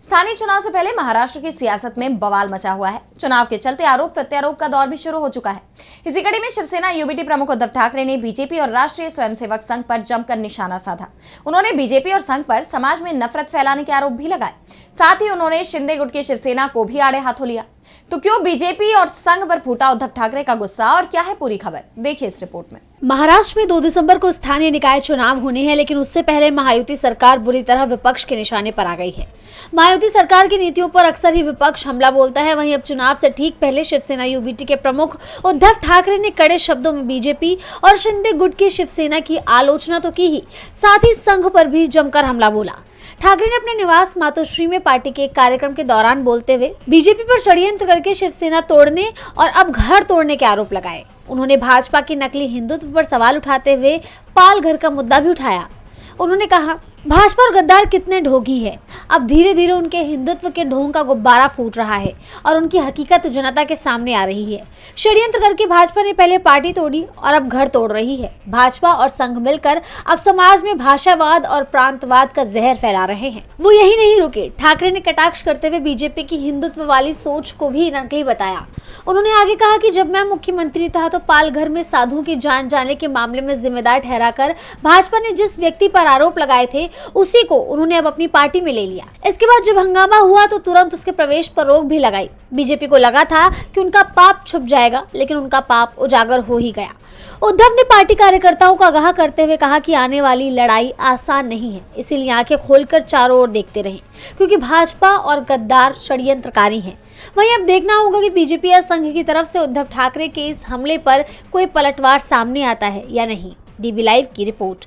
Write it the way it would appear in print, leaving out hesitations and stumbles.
स्थानीय चुनाव से पहले महाराष्ट्र की सियासत में बवाल मचा हुआ है। चुनाव के चलते आरोप प्रत्यारोप का दौर भी शुरू हो चुका है। इसी कड़ी में शिवसेना यूबीटी प्रमुख उद्धव ठाकरे ने बीजेपी और राष्ट्रीय स्वयंसेवक संघ पर जमकर निशाना साधा। उन्होंने बीजेपी और संघ पर समाज में नफरत फैलाने के आरोप भी लगाए। साथ ही उन्होंने शिंदे गुट की शिवसेना को भी आड़े हाथों लिया। तो क्यों बीजेपी और संघ पर फूटा उद्धव ठाकरे का गुस्सा और क्या है पूरी खबर, देखिए इस रिपोर्ट में। महाराष्ट्र में 2 दिसंबर को स्थानीय निकाय चुनाव होने हैं, लेकिन उससे पहले महायुति सरकार बुरी तरह विपक्ष के निशाने पर आ गई है। महायुति सरकार की नीतियों पर अक्सर ही विपक्ष हमला बोलता है। वहीं अब चुनाव से ठीक पहले शिवसेना यूबीटी के प्रमुख उद्धव ठाकरे ने कड़े शब्दों में बीजेपी और शिंदे गुट की शिवसेना की आलोचना तो की ही, साथ ही संघ पर भी जमकर हमला बोला। ठाकरे ने अपने निवास मातोश्री में पार्टी के एक कार्यक्रम के दौरान बोलते हुए बीजेपी पर षड्यंत्र करके शिवसेना तोड़ने और अब घर तोड़ने के आरोप लगाए। उन्होंने भाजपा की नकली हिंदुत्व पर सवाल उठाते हुए पाल घर का मुद्दा भी उठाया। उन्होंने कहा, भाजपा और गद्दार कितने ढोंगी है। अब धीरे धीरे उनके हिंदुत्व के ढोंग का गुब्बारा फूट रहा है और उनकी हकीकत जनता के सामने आ रही है। षड्यंत्र करके भाजपा ने पहले पार्टी तोड़ी और अब घर तोड़ रही है। भाजपा और संघ मिलकर अब समाज में भाषावाद और प्रांतवाद का जहर फैला रहे हैं। वो यही नहीं रुके, ठाकरे ने कटाक्ष करते हुए बीजेपी की हिंदुत्व वाली सोच को भी नकली बताया। उन्होंने आगे कहा कि जब मैं मुख्यमंत्री था तो पालघर में साधुओं की जान जाने के मामले में जिम्मेदार ठहराकर भाजपा ने जिस व्यक्ति पर आरोप लगाए थे उसी को उन्होंने अब अपनी पार्टी में ले लिया। इसके बाद जब हंगामा हुआ तो तुरंत उसके प्रवेश पर रोक भी लगाई। बीजेपी को लगा था कि उनका पाप छुप जाएगा, लेकिन उनका पाप उजागर हो ही गया। उद्धव ने पार्टी कार्यकर्ताओं को आगाह करते हुए कहा कि आने वाली लड़ाई आसान नहीं है, इसीलिए आंखें खोलकर चारों ओर देखते रहें, क्योंकि भाजपा और गद्दार षड्यंत्रकारी हैं। वहीं अब देखना होगा कि बीजेपी या संघ की तरफ से उद्धव ठाकरे के इस हमले पर कोई पलटवार सामने आता है या नहीं। डीबी लाइव की रिपोर्ट।